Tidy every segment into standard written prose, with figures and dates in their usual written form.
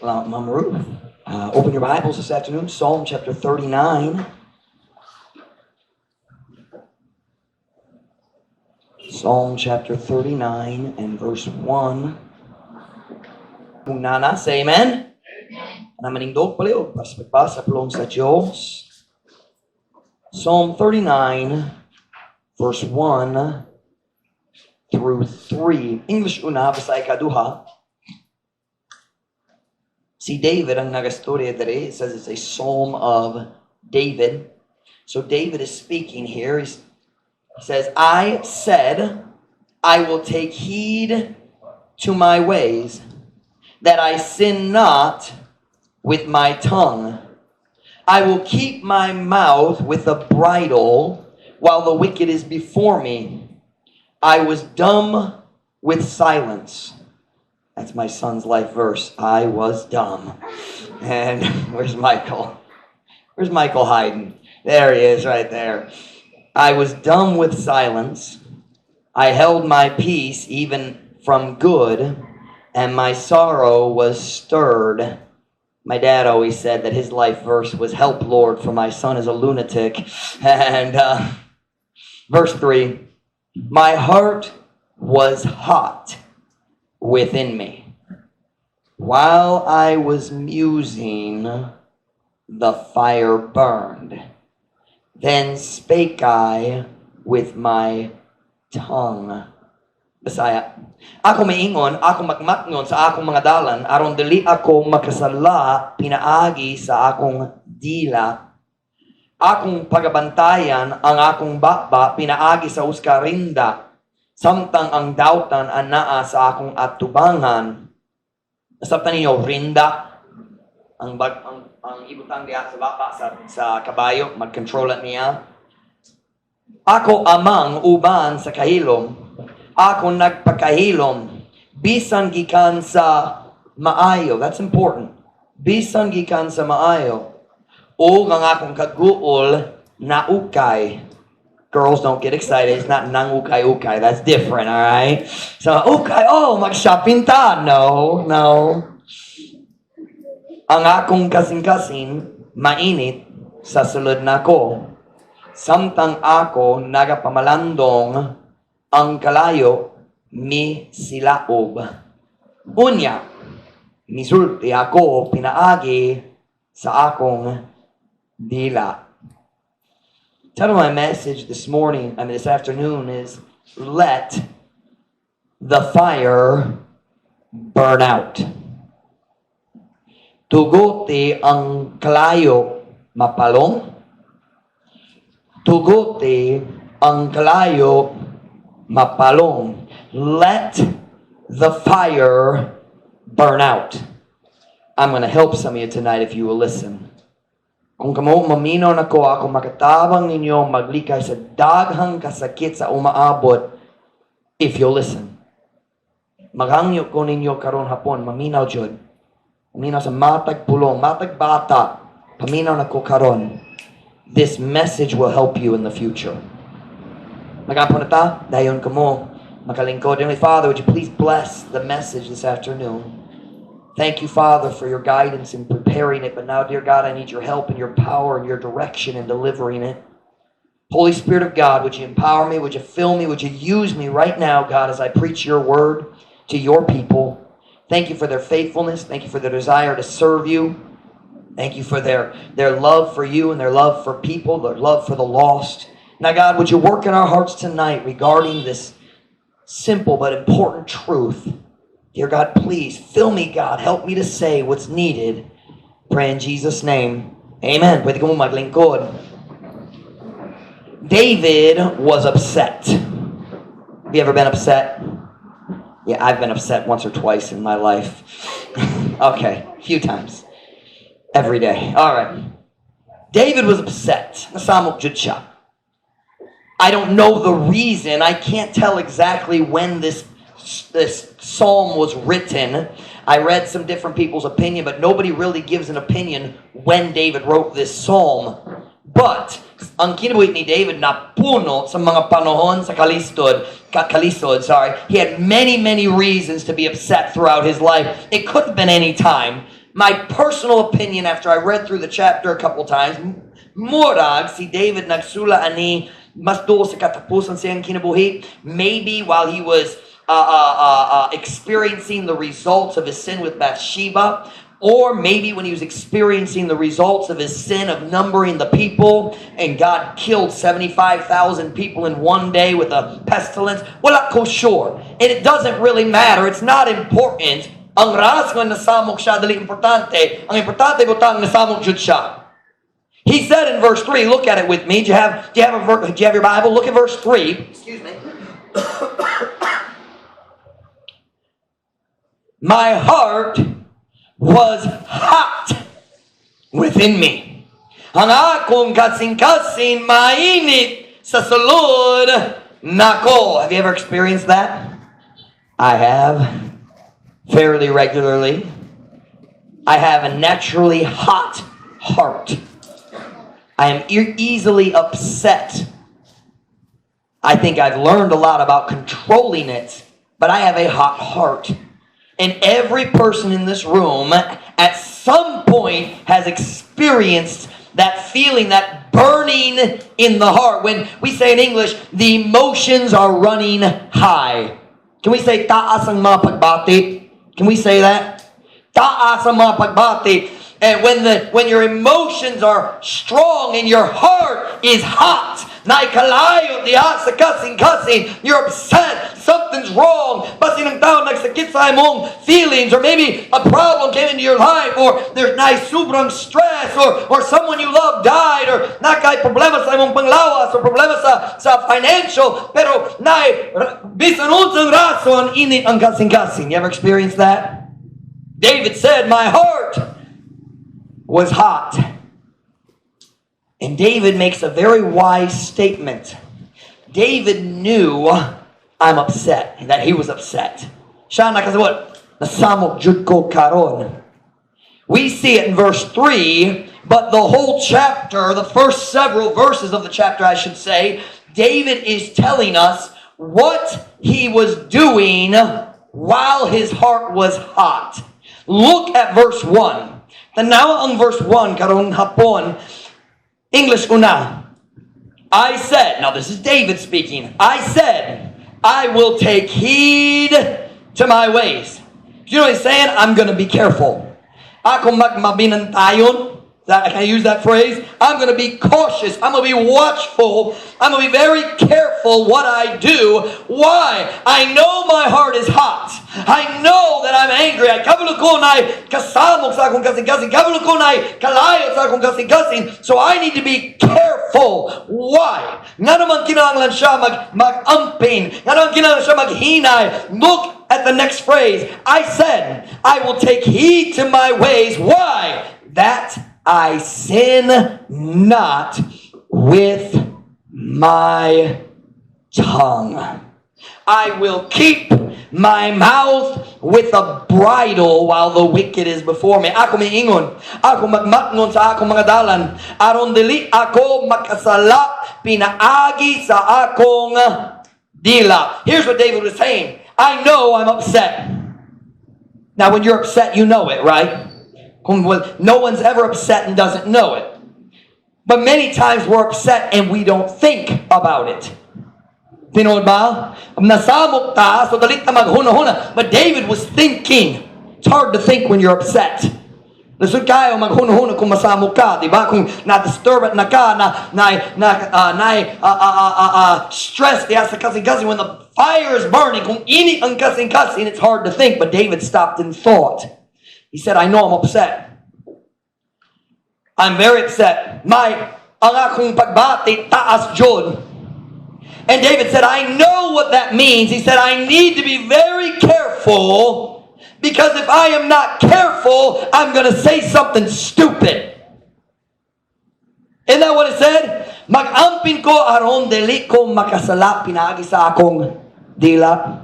Mama Ruth. Open your Bibles this afternoon, Psalm chapter 39. Psalm chapter 39 and verse 1. Kung nana, say amen. Na manindog pala pas pagbasa plong sa Diyos. Psalm 39, verse 1 through 3. English una, basa ikaduha. See, David, ang nagastorya dere, it says it's a psalm of David. So David is speaking here. He says, I said, I will take heed to my ways, that I sin not with my tongue. I will keep my mouth with a bridle, while the wicked is before me. I was dumb with silence. That's my son's life verse. I was dumb. And where's Michael? Where's Michael hiding? There he is, right there. I was dumb with silence. I held my peace even from good, and my sorrow was stirred. My dad always said that his life verse was, help, Lord, for my son is a lunatic. And verse 3, my heart was hot within me. While I was musing, the fire burned. Then spake I with my tongue. Bisaya. Ako maingon, ako magmatngon sa akong mga dalan, aron dili ako makasala pinaagi sa akong dila. Akong pagabantayan ang akong baba pinaagi sa uskarinda. Samtang ang dautan anaa sa akong atubangan. Nasabtan ninyo, rinda. Ang ibutang diya sa baba sa kabayo, mag-control niya. Ako amang uban sa kahilom. Ako nagpakahilom. Bisan gikan sa maayo. That's important. Bisan gikan sa maayo. O ang akong kaguol na ukay. Girls, don't get excited. It's not nang ukay-ukay. That's different, all right? So, ukay, oh, mag-shopping ta. No. Ang akong kasing-kasing, mainit sa sulod na ko. Samtang ako nagapamalandong, ang kalayo mi silaob. Unya, misulti ako pinaagi sa akong dila. Title of my message this afternoon is, let the fire burn out. Tuguti ang kalayo mapalong. Tuguti ang kalayo mapalong. Let the fire burn out. I'm going to help some of you tonight if you will listen. Kung kamo maminaw na ko, ako makatabang ninyo maglikay sa daghang kasakit sa umaabot if you'll listen. Maghangyo ko ninyo karon hapon, maminaw jud. Maminaw sa matag pulong, matag bata, paminaw na ko karon. This message will help you in the future. Magapo na ta, dayon kamo makalingkod. Heavenly Father, would you please bless the message this afternoon? Thank you, Father, for your guidance in preparing it. But now, dear God, I need your help and your power and your direction in delivering it. Holy Spirit of God, would you empower me? Would you fill me? Would you use me right now, God, as I preach your word to your people? Thank you for their faithfulness. Thank you for their desire to serve you. Thank you for their love for you and their love for people, their love for the lost. Now, God, would you work in our hearts tonight regarding this simple but important truth? Dear God, please fill me, God. Help me to say what's needed. Pray in Jesus' name. Amen. Pwede ko mo maglingkod. David was upset. Have you ever been upset? Yeah, I've been upset once or twice in my life. Okay, a few times. Every day. All right. David was upset. Nasamok jud siya. I don't know the reason. I can't tell exactly when this psalm was written. I read some different people's opinion, but nobody really gives an opinion when David wrote this psalm. But ang kinabuhi ni David na puno sa mga panahon sa kalisod, he had many reasons to be upset throughout his life. It could have been any time, My personal opinion after I read through the chapter a couple times, murag si David nagsula ani mas do sa katapusan siyang kinabuhi. Maybe while he was experiencing the results of his sin with Bathsheba, or maybe when he was experiencing the results of his sin of numbering the people, and God killed 75,000 people in one day with a pestilence. Wala ko sure. And it doesn't really matter. It's not important. Ang ras nga nasamok siya, dali importante. Ang importante butang nasamok jud siya. He said in verse 3, look at it with me. Do you have your Bible? Look at verse 3. Excuse me. My heart was hot within me. Ang akong kasing-kasing mainit sa sulod nako. Have you ever experienced that? I have, fairly regularly. I have a naturally hot heart. I am easily upset. I think I've learned a lot about controlling it, but I have a hot heart. And every person in this room at some point has experienced that feeling, that burning in the heart. When we say in English, the emotions are running high. Can we say taas ang mga pagbati? Can we say that? Taas ang mga pagbati. And when your emotions are strong and your heart is hot, naikalayo diha sa kasing-kasing, you're upset, something's wrong, basin ng tao nagsakit sa imong feelings, or maybe a problem came into your life, or there's na sobrang stress, or someone you love died, or nakay problema sa imong panglawas, or problema sa financial, pero bisan unsang rason init ang kasing-kasing. You ever experienced that? David said, my heart was hot. And David makes a very wise statement. David knew I'm upset, that he was upset. Siya nakasabot, nasamok jud ko karon. We see it in verse 3, but the whole chapter, the first several verses of the chapter, I should say, David is telling us what he was doing while his heart was hot. Look at verse 1. Tanawa ang verse 1 karon hapon. English una. I said, now this is David speaking. I said, I will take heed to my ways. You know what he's saying? I'm going to be careful. Ako magmabinantayon. Can I use that phrase? I'm going to be cautious. I'm going to be watchful. I'm going to be very careful what I do. Why? I know my heart is hot. I know that I'm angry. So I need to be careful. Why? Nga naman kinahanglan siya mag-amping. Nga naman kinahanglan siya maghinay. Look at the next phrase. I said, I will take heed to my ways. Why? That I sin not with my tongue. I will keep my mouth with a bridle while the wicked is before me. Ako miingon, ako magmatngon sa akong mga dalan, aron dili ako makasala pinaagi sa akong dila. Here's what David was saying. I know I'm upset. Now when you're upset, you know it, right? No one's ever upset and doesn't know it. But many times we're upset and we don't think about it. Tinood ba? Nasamok ta, so dalit na maghuna-huna. But David was thinking. It's hard to think when you're upset. Lusod kayo maghuna-huna kung masamok ka, di ba? Kung na-disturb na ka, stress diya sa kasing-kasing. When the fire is burning, kung init ang kasing-kasing, it's hard to think. But David stopped and thought. He said, I know I'm upset. I'm very upset. Ang akong pagbati taas jud. And David said, I know what that means. He said, I need to be very careful, because if I am not careful, I'm going to say something stupid. Isn't that what it said? Mag-ampin ko aron dili ko makasala pinaagi sa akong dila.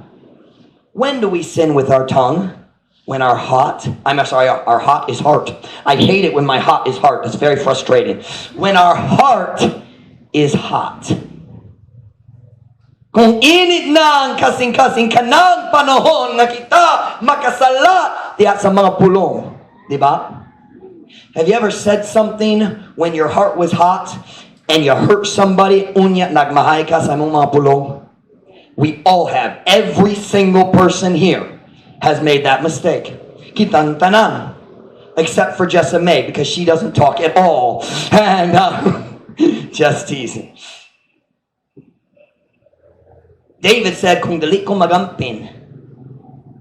When do we sin with our tongue? When our heart is heart. I hate it when my heart is heart. It's very frustrating. When our heart is hot. Kung init na ang kasing-kasing kanang panahon nga kita makasala diya sa mga pulong. Diba? Have you ever said something when your heart was hot and you hurt somebody, unya nagmahay ka sa imong mga pulong? We all have. Every single person here has made that mistake. Kitang tanan. Except for Jessa May, because she doesn't talk at all. And just teasing. David said, kung dali ko magampin,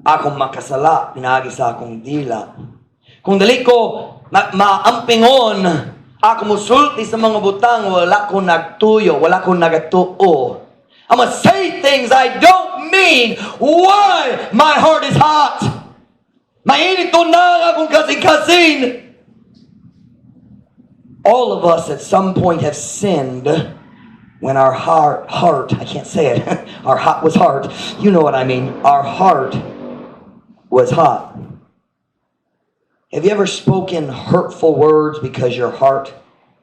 akong makasala, pinagi sa akong dila. Kung dali ko maampingon, ako musulti sa mga butang, wala ko nagtuyo, wala ko nagatuo. I'm gonna say things I don't mean. Why? My heart is hot. Mainit to na akong kasing-kasing. All of us at some point have sinned when our heart, I can't say it, our heart was hard. You know what I mean. Our heart was hot. Have you ever spoken hurtful words because your heart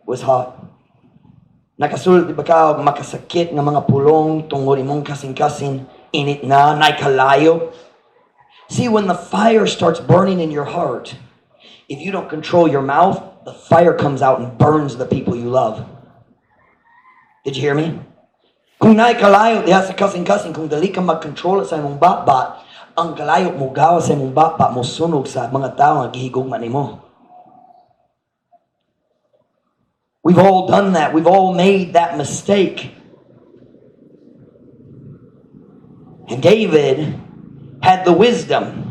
was hot? Nakasulot di ba ka makasakit ng mga pulong tungod imong kasing-kasing init na naikalayo? See, when the fire starts burning in your heart, if you don't control your mouth, the fire comes out and burns the people you love. Did you hear me? Kung naikalayo diha sa kasing-kasing, kung dali ka mag-control sa imong batbat, ang kalayo mo gawa sa imong batbat mo sunog sa mga tao nga gihigugma nimo. We've all done that. We've all made that mistake. And David had the wisdom.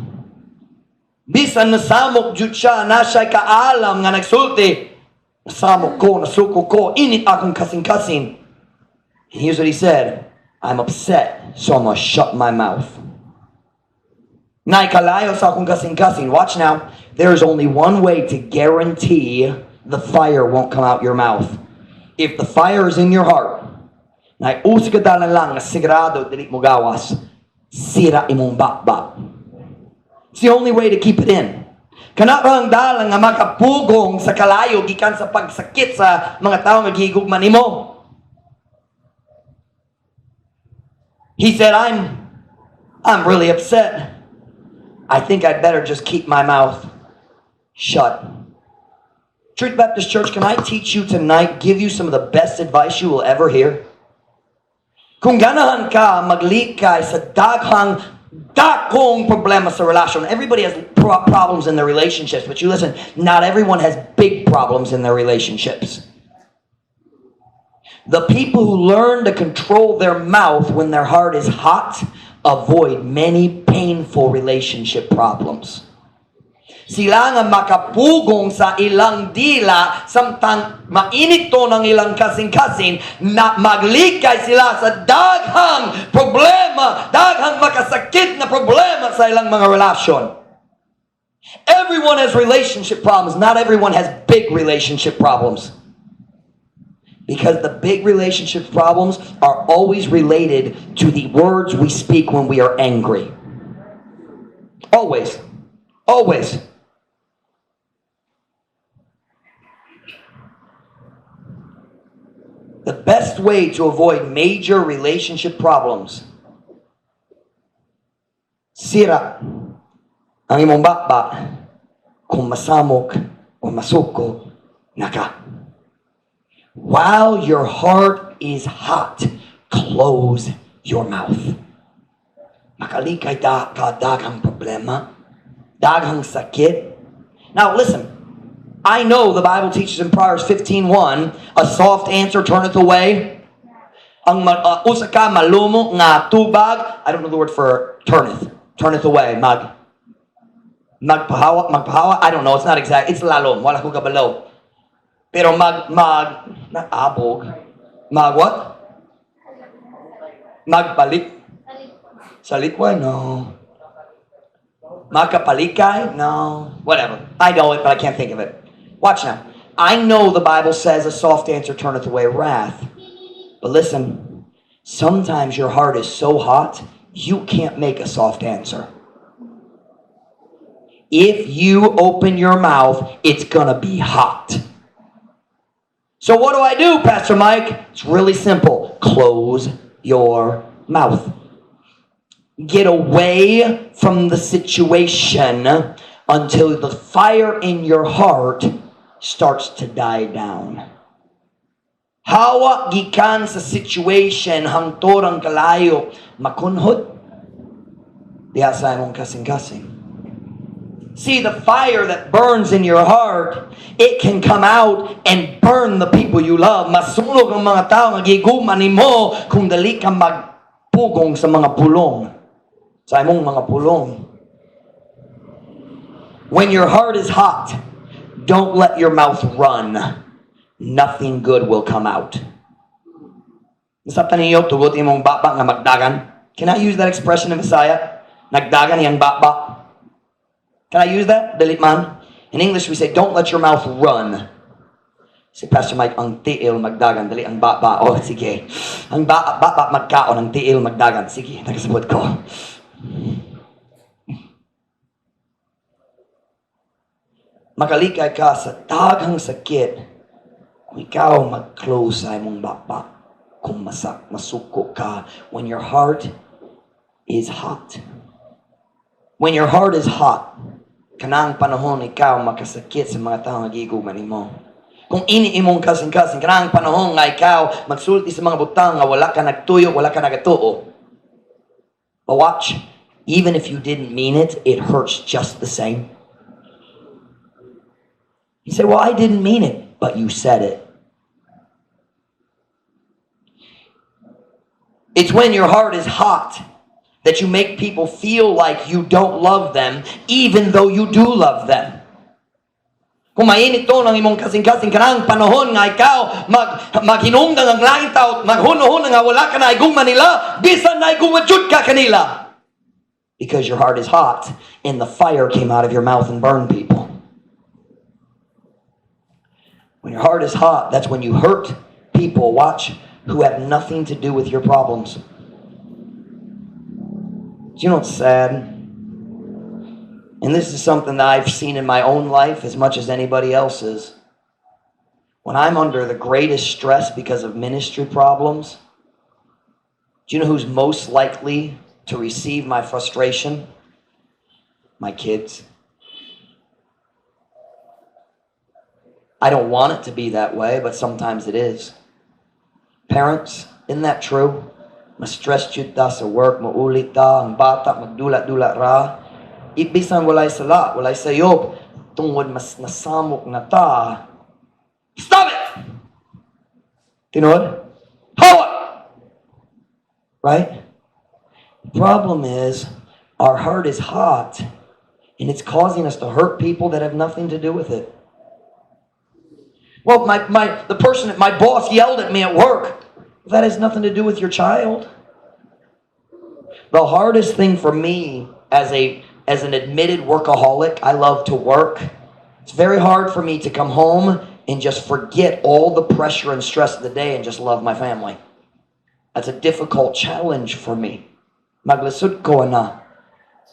Bisan nasamok jud siya, na siya'y kaalam nga nagsulti, nasamok ko, nasuko ko, init akong kasing-kasing. And here's what he said, I'm upset, so I'm gonna shut my mouth. Naikalayo sa akong kasing-kasing. Watch now. There's only one way to guarantee the fire won't come out your mouth. If the fire is in your heart, na usigadalan lang na sigurado dili mo gawas, sira imong bakbak. It's the only way to keep it in. Kanarang dalang nga makapugong sa kalayo gikan sa pagsakit sa mga tao nga gihigugma nimo. He said, I'm really upset. I think I'd better just keep my mouth shut. Truth Baptist Church, can I teach you tonight, give you some of the best advice you will ever hear? Kung ganahan ka maglikay sa dakong problema sa relasyon. Everybody has problems in their relationships, but you listen, not everyone has big problems in their relationships. The people who learn to control their mouth when their heart is hot avoid many painful relationship problems. Sila nga makapugong sa ilang dila samtang mainit to ng ilang kasing-kasing na maglikay sila sa daghang problema, daghang makasakit na problema sa ilang mga relasyon. Everyone has relationship problems. Not everyone has big relationship problems. Because the big relationship problems are always related to the words we speak when we are angry. Always. Always. The best way to avoid major relationship problems, sira ang imong bakbak kung masamok o masuko na ka. While your heart is hot, close your mouth. Makalikay ka daghang problema, daghang sakit. Now listen, I know the Bible teaches in Proverbs 15:1, a soft answer turneth away. Ang usa ka malumo nga tubag, I don't know the word for turneth away. Magpahawa, I don't know, it's not exact, it's lalom, wala ko kabalo. Pero abog, what? Magbalik. Salitwa, no. Makapalikay, no. Whatever. I know it, but I can't think of it. Watch now. I know the Bible says a soft answer turneth away wrath. But listen, sometimes your heart is so hot, you can't make a soft answer. If you open your mouth, it's gonna be hot. So what do I do, Pastor Mike? It's really simple. Close your mouth. Get away from the situation until the fire in your heart starts to die down. Hawa gikan sa situation hangtod ang kalayo makunhod diha sa imong kasing-kasing. See, the fire that burns in your heart, it can come out and burn the people you love. Masunog ang mga tao nga giguman nimo kung dali ka magpugong sa mga pulong. Sa imong mga pulong. When your heart is hot, don't let your mouth run. Nothing good will come out. Nasabtan ninyo, tugot imong baba nga magdagan. Can I use that expression in Visaya? Nagdagan iyang baba. Can I use that? Dali man. In English we say, don't let your mouth run. Si Pastor Mike, ang tiil magdagan. Dali ang baba. Oh, sige. Ang baba magkaon, ang tiil magdagan. Sige, nagasabot ko. Makalikay ka sa daghang sakit kung ikaw mag-close sa imong baba, kung masuko ka, when your heart is hot. When your heart is hot, kanang panahon ikaw makasakit sa mga tao nga giguman nimo. Kung ini imong kasing-kasing, kanang panahon nga ikaw magsulti sa mga butang nga wala ka nagtuyo, wala ka nagatuo. But watch, even if you didn't mean it, it hurts just the same. You say, well, I didn't mean it, but you said it. It's when your heart is hot that you make people feel like you don't love them, even though you do love them. Kung mainit to ng imong kasing-kasing kanang panahon nga ikaw maghinungdan ang langit out, maghuno-huno nga wala ka na iguma nila, bisan na iguma jud ka kanila. Because your heart is hot and the fire came out of your mouth and burned people. When your heart is hot, that's when you hurt people, watch, who have nothing to do with your problems. Do you know what's sad? And this is something that I've seen in my own life as much as anybody else's. When I'm under the greatest stress because of ministry problems, do you know who's most likely to receive my frustration? My kids. I don't want it to be that way, but sometimes it is. Parents, isn't that true? Ma-stress yun ta sa work, maulit ta, ang bata, magdulat-dulat ra. Ibisan walay sala, walay sayob, tungod mas nasamok na ta. Stop it! Tinod? Hawa! Right? The problem is, our heart is hot, and it's causing us to hurt people that have nothing to do with it. Well, my boss yelled at me at work. That has nothing to do with your child. The hardest thing for me as an admitted workaholic, I love to work. It's very hard for me to come home and just forget all the pressure and stress of the day and just love my family. That's a difficult challenge for me. Maglisod ko na,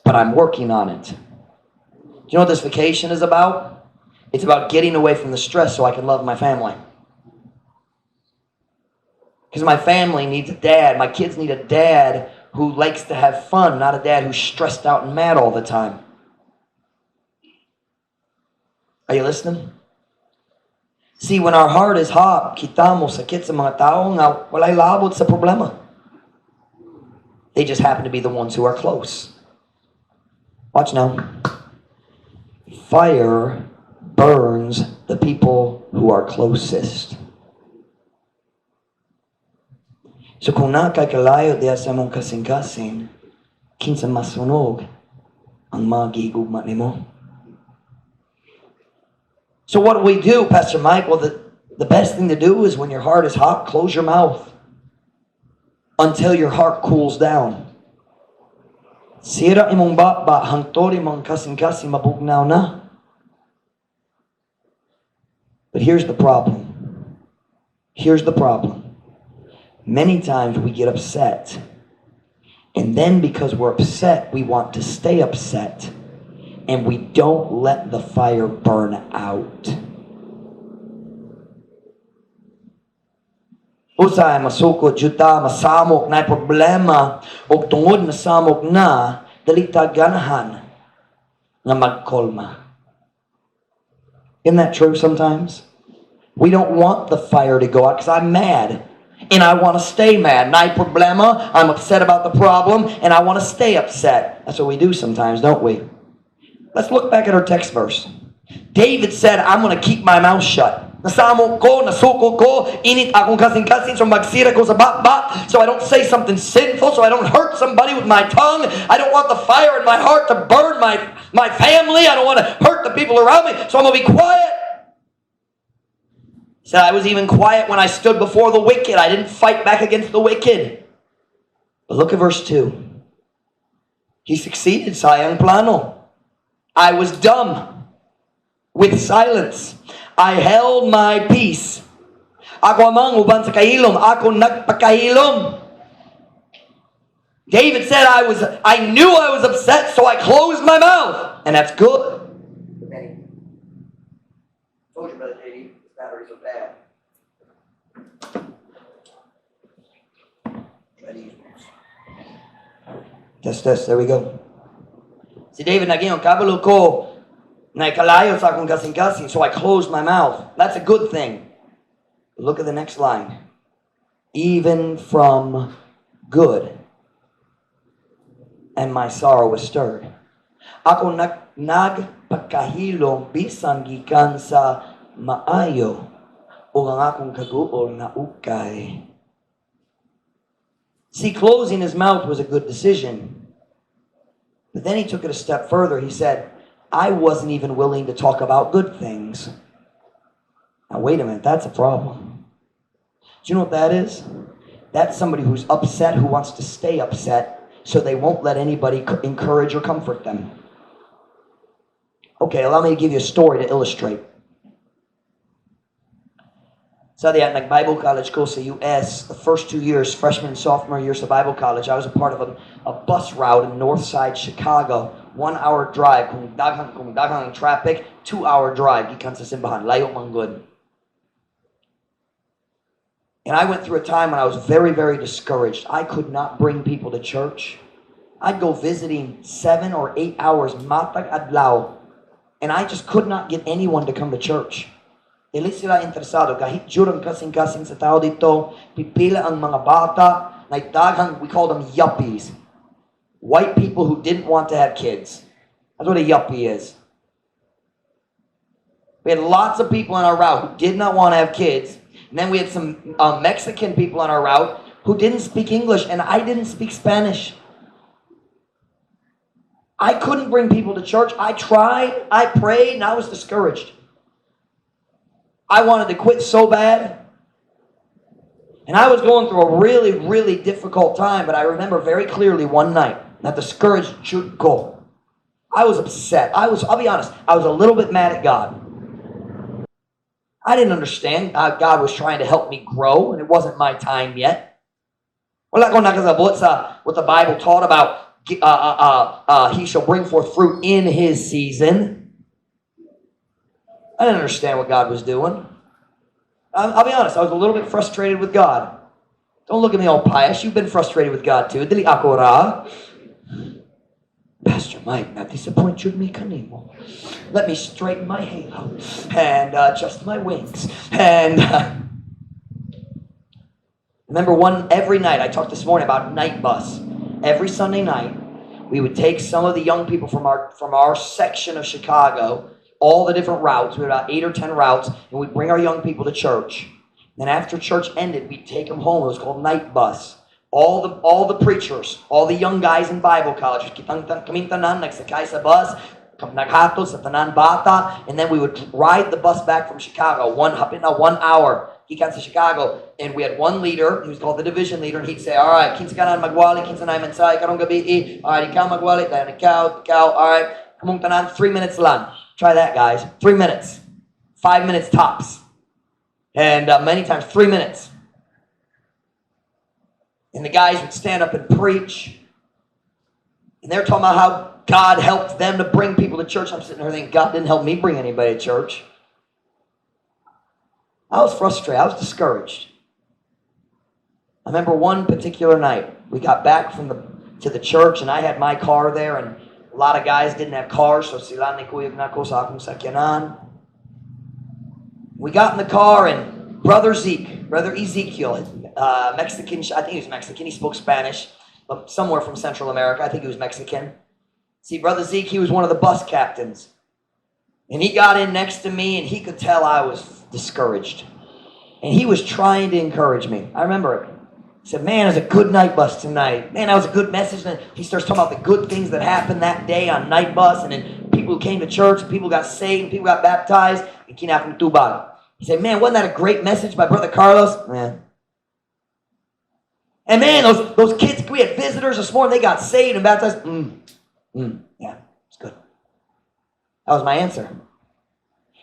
but I'm working on it. Do you know what this vacation is about? It's about getting away from the stress so I can love my family. Because my family needs a dad. My kids need a dad who likes to have fun, not a dad who's stressed out and mad all the time. Are you listening? See, when our heart is hot, kita mo sakit sa mga tao nga walay labot sa problema. They just happen to be the ones who are close. Watch now. Fire burns the people who are closest. So kung nakakalayo diya sa mong kasing-kasing, kinsa masunog ang mga gigugma nimo. So what do we do, Pastor Mike? Well, the best thing to do is when your heart is hot, close your mouth until your heart cools down. Sira imong baba, hangtod imong kasing-kasing mabugnaw na. But here's the problem. Here's the problem. Many times we get upset. And then because we're upset, we want to stay upset. And we don't let the fire burn out. Usay masukot juta, masamok na problema, o tungod masamok na, dali ta ganahan. nga magkolma. Isn't that true sometimes? We don't want the fire to go out because I'm mad. And I want to stay mad. And I problema, I'm upset about the problem, and I want to stay upset. That's what we do sometimes, don't we? Let's look back at our text verse. David said, I'm going to keep my mouth shut. Nasamo ko, nasuko ko, init akong kasing-kasing, so magsira ko sa bat-bat, so I don't say something sinful, so I don't hurt somebody with my tongue. I don't want the fire in my heart to burn my family. I don't want to hurt the people around me, so I'm going to be quiet. He said, I was even quiet when I stood before the wicked. I didn't fight back against the wicked. But look at verse 2. He succeeded, sayang plano. I was dumb with silence. I held my peace. Ako amang uban sa kahilom. Ako nagpakahilom. David said, I knew I was upset, so I closed my mouth. And that's good. Told you, Brother JD, this batteries are bad. Ready. Test, there we go. Si David naging kabalo ko. Naikalayo sa akong kasing-kasing, so I closed my mouth. That's a good thing. Look at the next line. Even from good, and my sorrow was stirred. Ako nagpakahilom bisan gikan sa maayo o ang akong kaguol na ukay. See, closing his mouth was a good decision. But then he took it a step further. He said, I wasn't even willing to talk about good things. Now, wait a minute. That's a problem. Do you know what that is? That's somebody who's upset, who wants to stay upset, so they won't let anybody encourage or comfort them. Okay, allow me to give you a story to illustrate. So nag-Bible college ko sa US, the first 2 years, freshman and sophomore years of Bible college, I was a part of a bus route in north side Chicago. 1 hour drive. Kung daghang traffic, 2 hour drive. Gikan sa simbahan. Layo man good. And I went through a time when I was very, very discouraged. I could not bring people to church. I'd go visiting 7 or 8 hours, matag adlaw. And I just could not get anyone to come to church. Dili sila interesado. Kahit jurang kasing-kasing sa tao dito, pipila ang mga bata, na daghang, we call them yuppies. White people who didn't want to have kids. That's what a yuppie is. We had lots of people on our route who did not want to have kids. And then we had some Mexican people on our route who didn't speak English, and I didn't speak Spanish. I couldn't bring people to church. I tried, I prayed, and I was discouraged. I wanted to quit so bad. And I was going through a really, really difficult time, but I remember very clearly one night, that discouraged should go. I was upset. I'll be honest, I was a little bit mad at God. I didn't understand how God was trying to help me grow, and it wasn't my time yet. Wala ko nakasabot sa what the Bible taught about he shall bring forth fruit in his season. I didn't understand what God was doing. I'll be honest, I was a little bit frustrated with God. Don't look at me all pious. You've been frustrated with God too. Dili ako ra. Pastor Mike, not disappoint you me kanimo. Let me straighten my halo and adjust my wings. And remember every night, I talked this morning about night bus. Every Sunday night, we would take some of the young people from our section of Chicago, all the different routes. We had about 8 or 10 routes, and we'd bring our young people to church. Then after church ended, we'd take them home. It was called night bus. All the preachers, all the young guys in Bible college, kaming tanan nagsakay sa bus, naghatod sa tanan bata, and then we would ride the bus back from Chicago, 1 hour. Gikan sa Chicago, and we had one leader. He was called the division leader, and he'd say, "All right, kinsa ka na magwali, kinsa na mensay karong gabi. All right, ikaw magwali, dayon ikaw. All right, kamong tanan 3 minutes lang. Try that, guys. 3 minutes, 5 minutes tops, and many times 3 minutes." And the guys would stand up and preach. And they're talking about how God helped them to bring people to church. I'm sitting there thinking, God didn't help me bring anybody to church. I was frustrated. I was discouraged. I remember one particular night, we got back to the church, and I had my car there, and A lot of guys didn't have cars, so sila ni kuyog nako sa akong sakyanan. We got in the car, and Brother Ezekiel, Mexican, I think he was Mexican, he spoke Spanish, somewhere from Central America, I think he was Mexican. See, Brother Zeke, he was one of the bus captains. And he got in next to me, and he could tell I was discouraged. And he was trying to encourage me. I remember it. He said, man, it was a good night bus tonight. Man, that was a good message. And he starts talking about the good things that happened that day on night bus. And then people who came to church, and people got saved, and people got baptized. And he said, man, wasn't that a great message by Brother Carlos? Man. And man, those kids, we had visitors this morning, they got saved and baptized. Yeah, it's good. That was my answer. Do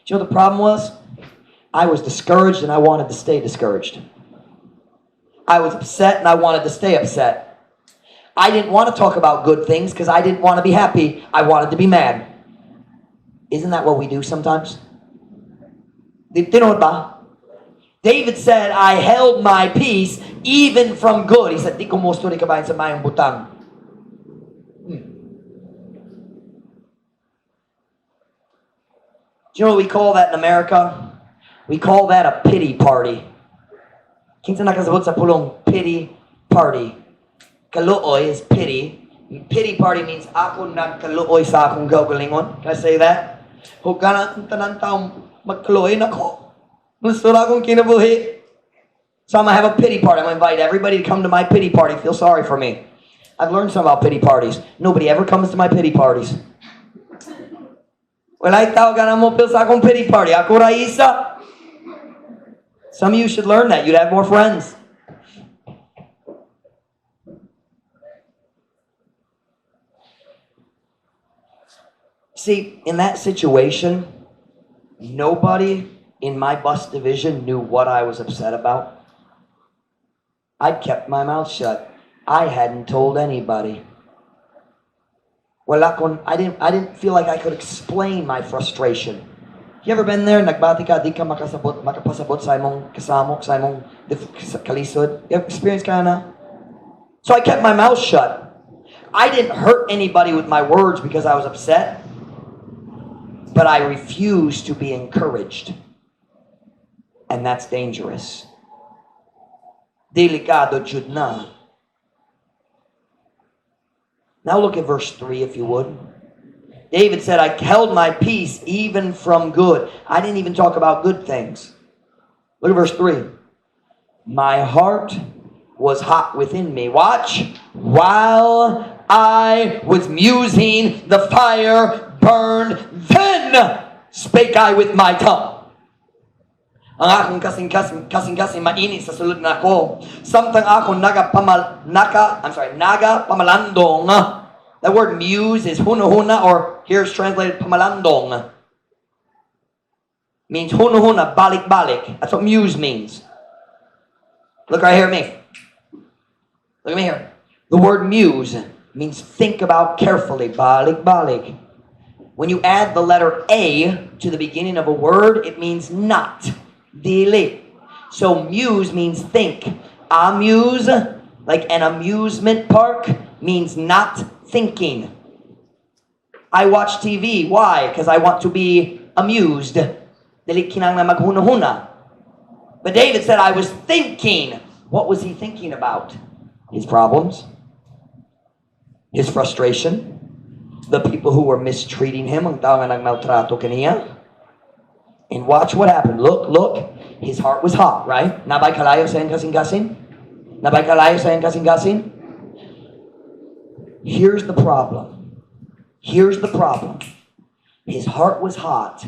you know what the problem was? I was discouraged and I wanted to stay discouraged. I was upset and I wanted to stay upset. I didn't want to talk about good things because I didn't want to be happy. I wanted to be mad. Isn't that what we do sometimes? David said, I held my peace even from good. He said, di ko mosto di kabayan sa mayong butang. Do you know what we call that in America? We call that a pity party. Kinsa nakasabot sa pulong pity party. Kaluoy is pity. Pity party means ako nagkaluoy sa akong gagalingon. Can I say that? Huwag ka na tanan taong magkaluoy na ko. Gusto na akong kinabuhi. So I'm going to have a pity party. I'm going to invite everybody to come to my pity party. Feel sorry for me. I've learned something about pity parties. Nobody ever comes to my pity parties. Wala'y tao ka na mo pil sa akong pity party. Ako raisa. Some of you should learn that. You'd have more friends. See, in that situation, nobody in my bus division knew what I was upset about. I kept my mouth shut. I hadn't told anybody. I didn't feel like I could explain my frustration. You ever been there? Nagbati ka, di ka makapasabot sa imong kasamo, sa imong kalisod? You ever experienced ka na? So I kept my mouth shut. I didn't hurt anybody with my words because I was upset. But I refused to be encouraged. And that's dangerous. Delikado jud na. Now look at verse 3 if you would. David said, I held my peace even from good. I didn't even talk about good things. Look at verse 3. My heart was hot within me. Watch. While I was musing, the fire burned. Then spake I with my tongue. Ang akong kasing-kasing mainit sa sulod na ako. Samtang ako naga pamalandong. That word muse is huna-huna, or here it's translated pamalandong. Means huna-huna, balik-balik. That's what muse means. Look right here at me. Look at me here. The word muse means think about carefully. Balik-balik. When you add the letter A to the beginning of a word, it means not. Dili. So muse means think. Amuse, like an amusement park, means not thinking. I watch TV. Why? Because I want to be amused. Dili kinang na maghuna-huna. But David said, I was thinking. What was he thinking about? His problems. His frustration. The people who were mistreating him. Ang tao nga nagmaltrato kaniya. And watch what happened. Look. His heart was hot, right? Nabay kalayo sa kasing-kasing? Nabay kalayo sa kasing-kasing? Here's the problem. His heart was hot.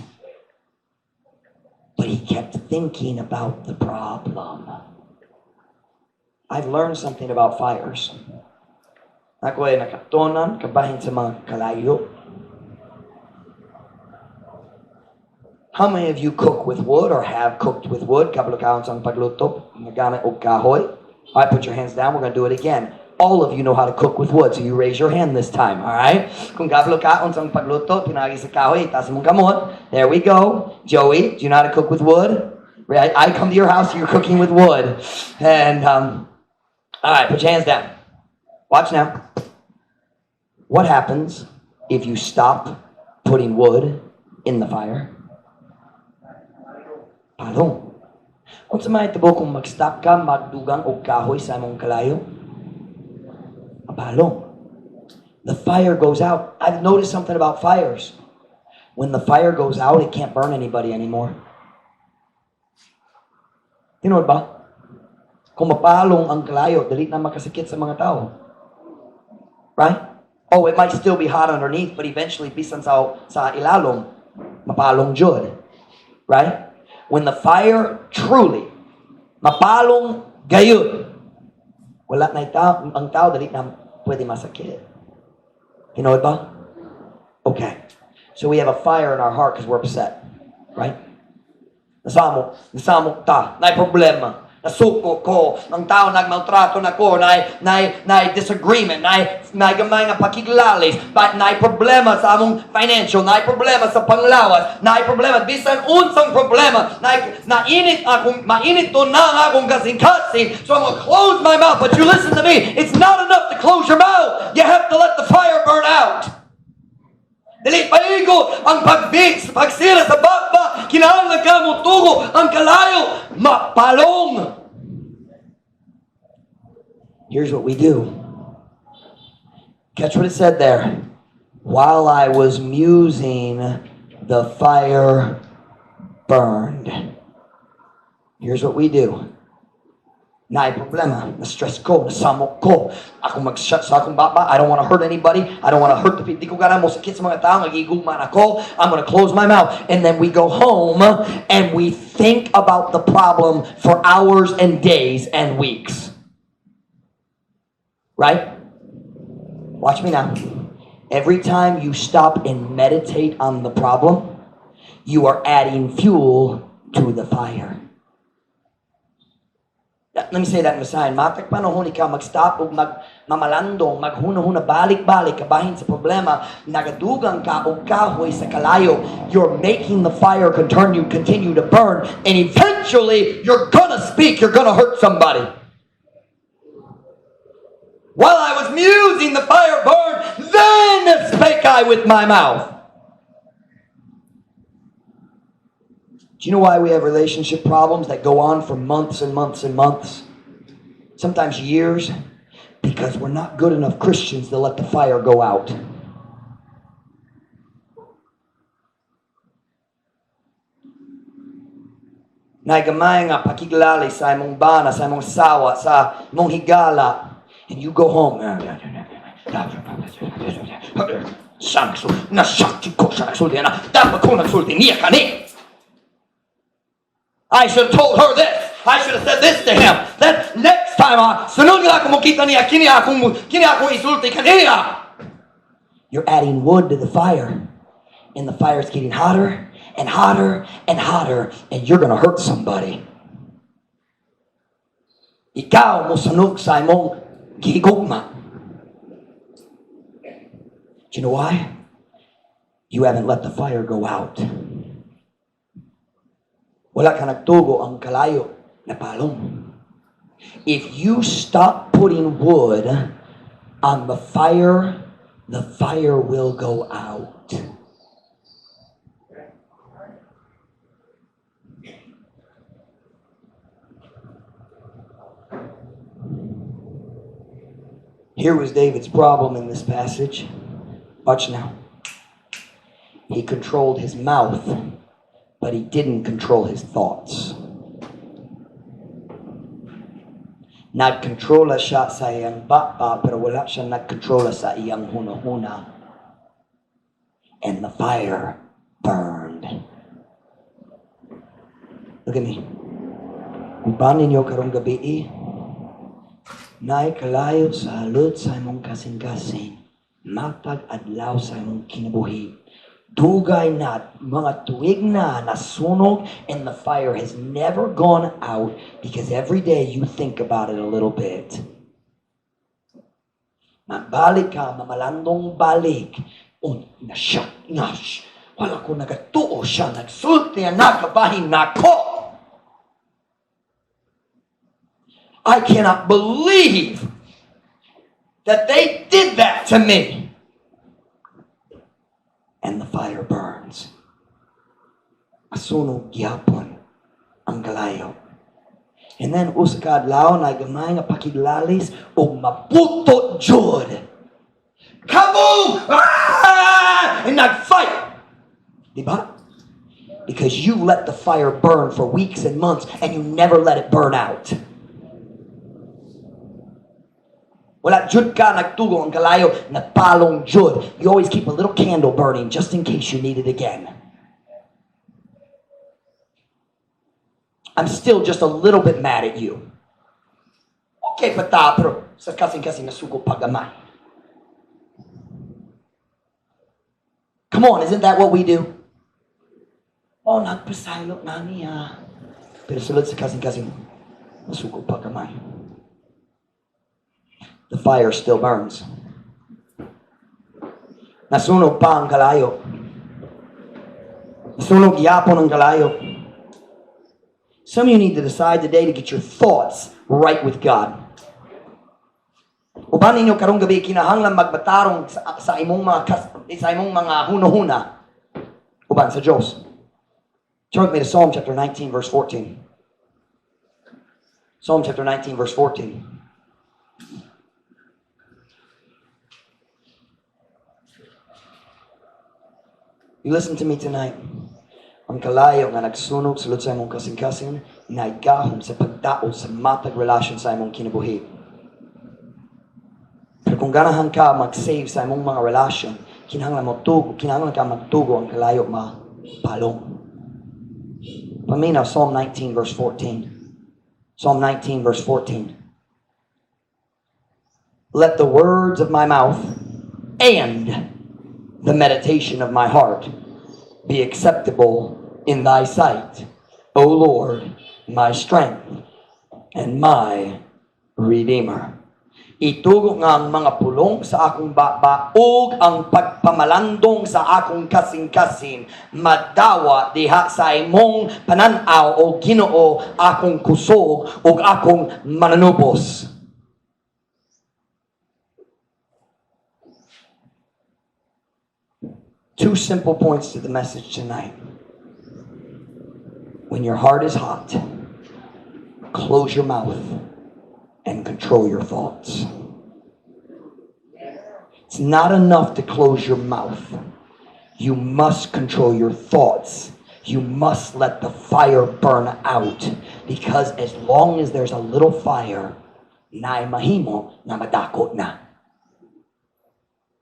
But he kept thinking about the problem. I've learned something about fires. Ako ay nakatonan, kabahin sa mga kalayo. How many of you cook with wood or have cooked with wood? Kabalo kaon sang pagluto, nagamit og kahoy. All right, put your hands down. We're going to do it again. All of you know how to cook with wood, so you raise your hand this time, all right? Kung kabalo kaon sang pagluto, pinagi sa kahoy, itaas mong kamot. There we go. Joey, do you know how to cook with wood? I come to your house, you're cooking with wood. And, all right, put your hands down. Watch now. What happens if you stop putting wood in the fire? Palong. Kung sa mga itabo, kung mag-stop ka, magdugang o kahoy sa mong kalayo, palong. The fire goes out. I've noticed something about fires. When the fire goes out, it can't burn anybody anymore. You know ba? Kung mapalong ang kalayo, dali na makasakit sa mga tao. Right? Oh, it might still be hot underneath, but eventually, bisan sa ilalong, mapalong jud. Right? When the fire truly, mapalong gayud, wala na ang tao, dali na pwede masakit. You know it ba? Okay. So we have a fire in our heart because we're upset. Right? Nasamo ta, na problema. Nasuko ko, ang tao nagmaltrato na ko, na disagreement, na gamay nga pakiglalis, na problema sa among financial, na problema sa panglawas, na problema, bisan unsang problema, mainit to na akong kasing-kasing, so I'm gonna close my mouth. But you listen to me, it's not enough to close your mouth. You have to let the fire burn out. Dili paigo ang pagsira sa baba, kinahanglan ka mo tugo ang kalayo, mapalong. Here's what we do. Catch what it said there. While I was musing, the fire burned. Here's what we do. Na problema, na-stress ko, nasamok ko. Ako mag-shut sa akong baba. I don't want to hurt anybody. I don't want to hurt the people. Di ko gana mo sakit sa mga tao. Nagiguman ako. I'm going to close my mouth. And then we go home and we think about the problem for hours and days and weeks. Right? Watch me now. Every time you stop and meditate on the problem, you are adding fuel to the fire. Let me say that in the sign. Matak panahon ikaw mag-stop o magmamalandong, maghuna-huna, balik-balik, kabahin sa problema, nagadugang ka o kahoy sa kalayo, you're making the fire continue to burn, and eventually, you're gonna speak, you're gonna hurt somebody. While I was musing, the fire burned, then spake I with my mouth. Do you know why we have relationship problems that go on for months and months and months? Sometimes years. Because we're not good enough Christians to let the fire go out. Naigamay nga pakiglali sa imong bana, sa imong sawa, sa imong higala. And you go home. Nasakit ko siya nagsulti na. Dapat ko nagsulti niya kani. I should have told her this. I should have said this to him. That next time, sunod nga akong makita niya, kini akong isulti kaniya. You're adding wood to the fire. And the fire's getting hotter and hotter and hotter. And you're going to hurt somebody. Ikaw mo sunog sa imong gihigugma. Do you know why? You haven't let the fire go out. Wala ka nagtugo ang kalayo na palong. If you stop putting wood on the fire will go out. Here was David's problem in this passage. Watch now. He controlled his mouth, but he didn't control his thoughts. Nagkontrola siya sa iyang baba, pero wala siya nagkontrola sa iyang huna-huna. And the fire burned. Look at me. Kung paano ninyo karong gabi, naay kalayo sa halot sa imong kasing-kasing, matag adlaw sa imong kinabuhi. Dugay na, mga tuig na nasunog, and the fire has never gone out because every day you think about it a little bit. Magbalik ka, mamalandong balik. Wala ko nagatuo siya, nagsulti na nakabahin na ko. I cannot believe that they did that to me. and the fire burns. Masunog gyapon ang kalayo. And then usa ka adlaw na gamay nga pakiglalis ug maputo jud. Kaboom! Ah! And nag-fight. Diba? Because you let the fire burn for weeks and months and you never let it burn out. Wala jud ka nagtugo ang kalayo, nagpalong jud. You always keep a little candle burning just in case you need it again. I'm still just a little bit mad at you. Okay, pata, pero sa kasing-kasing nasugo pagamay. Come on, isn't that what we do? Oh, nagpasaylo na niya. Pero sulod sa kasing-kasing nasugo pagamay. The fire still burns. Nasunog pa ang kalayo. Nasunog yapon ang kalayo. Some of you need to decide today to get your thoughts right with God. Uban ninyo karong gabi kinahanglan magbatarong sa imong mga hunahuna. Uban sa Diyos. Turn with me to Psalm chapter 19 verse 14. Psalm chapter 19 verse 14. You listen to me tonight. Ang kalayo nga nagsunog sulod sa imong kasing-kasing naigahom sa pagdaot sa matag relasyon sa imong kinabuhi. Pero kung ganahan ka mag-save sa imong mga relasyon, kinahanglan ka magtugo ang kalayo mapalong. Paminaw, Psalm 19 verse 14. Psalm 19 verse 14. Let the words of my mouth and the meditation of my heart be acceptable in thy sight, O Lord, my strength and my Redeemer. Itugo nga ang mga pulong sa akong baba ug ang pagpamalandong sa akong kasing-kasing madawa diha sa imong pananaw o Ginoo akong kusog ug akong mananubos. Two simple points to the message tonight. When your heart is hot, close your mouth and control your thoughts. It's not enough to close your mouth. You must control your thoughts. You must let the fire burn out. Because as long as there's a little fire, naay mahimo na madakot na.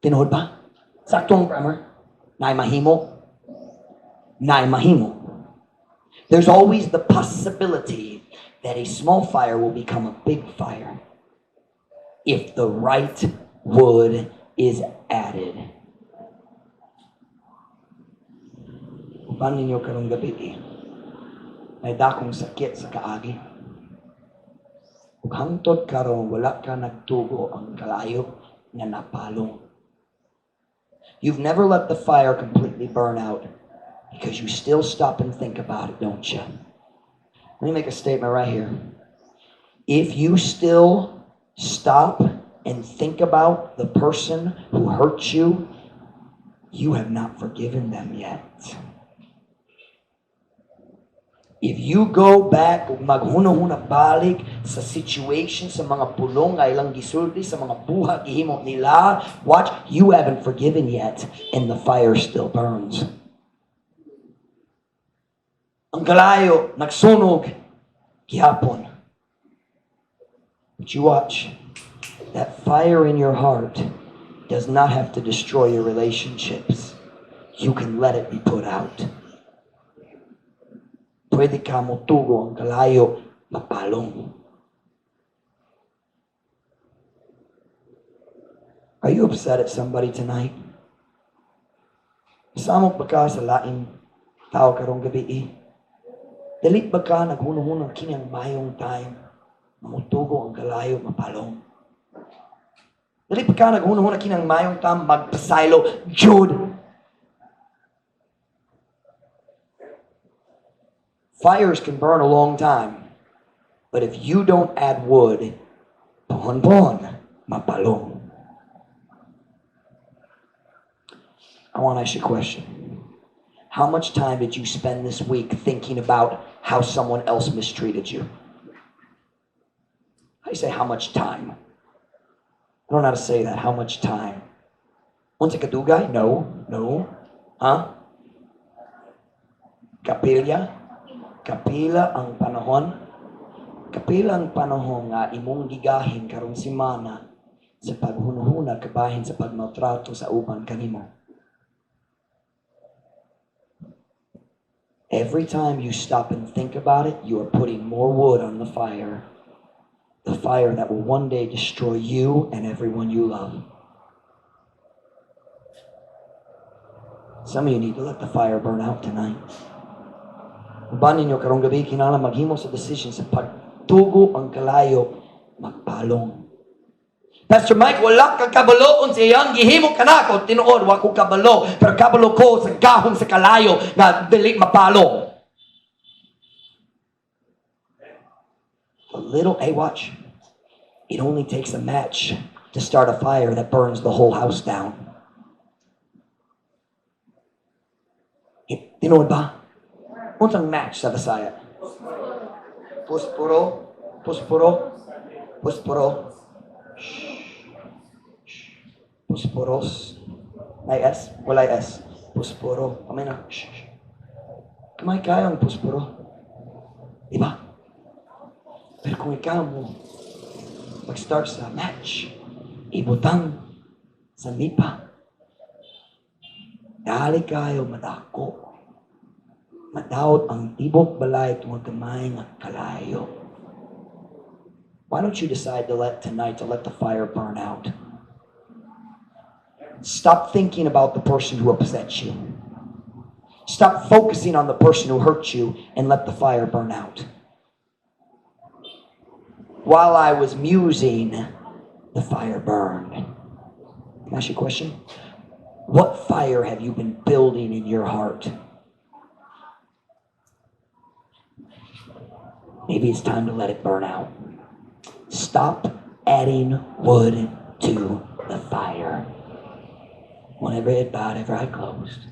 Tinuod ba? Saktong grammar. Naay mahimo. There's always the possibility that a small fire will become a big fire if the right wood is added. Uban ninyo karong gabi may dakong sakit sa kaagi. Ug hangtod karon wala ka nagtugo ang kalayo nga napalong. You've never let the fire completely burn out because you still stop and think about it, don't you? Let me make a statement right here. If you still stop and think about the person who hurt you, you have not forgiven them yet. If you go back, maghuna-huna balik sa situation, sa mga pulong nga ilang gisulti, sa mga buha gihimo nila, watch, you haven't forgiven yet, and the fire still burns. Ang kalayo, nagsunog, gihapon. But you watch, that fire in your heart does not have to destroy your relationships. You can let it be put out. Pwede ka motugo ang kalayo, mapalong. Are you upset at somebody tonight? Samok ba ka sa laing tao karong gabi? Dalit ba ka naghuno-huno kini ang mayong time, mamutugo ang kalayo, mapalong? Dalit ba ka naghuno-huno kini ang mayong time, magpasaylo, Jude? Fires can burn a long time, but if you don't add wood, pohon-pohon, mapalong. I want to ask you a question. How much time did you spend this week thinking about how someone else mistreated you? How do you say how much time? I don't know how to say that. How much time? Unsa kadugay? No. No. Huh? Kapilya? Kapila ang panahon? Kapila ang panahon nga imong gigahin karong semana sa paghunahuna kabahin sa pagmaltrato sa uban kanimo. Every time you stop and think about it, you are putting more wood on the fire. The fire that will one day destroy you and everyone you love. Some of you need to let the fire burn out tonight. Uban ninyo karong gabi kinahanglan maghimo sa decision sa pagtugo ang kalayo magpalong. Pastor Mike, wala kang kabaloon sa iyang gihimo kanako tinuod wa ko kabalo, pero kabalo ko sa gahom sa kalayo nga dili mapalong. A little, hey, watch. It only takes a match to start a fire that burns the whole house down. Tinuod ba? Unsang match sa Bisaya? Puspuro? Puspuro? Puspuro? Pusporos? May S? Walay S. Puspuro. Kamay na. Kamay kaya ang puspuro. Diba? Pero kung ikaw mo mag-start sa match, ibutang sa lipa, dali kayo madako. Madawat ang tibok balay tungod kamay nga kalayo. Why don't you decide to let the fire burn out? Stop thinking about the person who upset you. Stop focusing on the person who hurt you and let the fire burn out. While I was musing, the fire burned. Can I ask you a question? What fire have you been building in your heart? Maybe it's time to let it burn out. Stop adding wood to the fire. One every head bowed, every eye closed.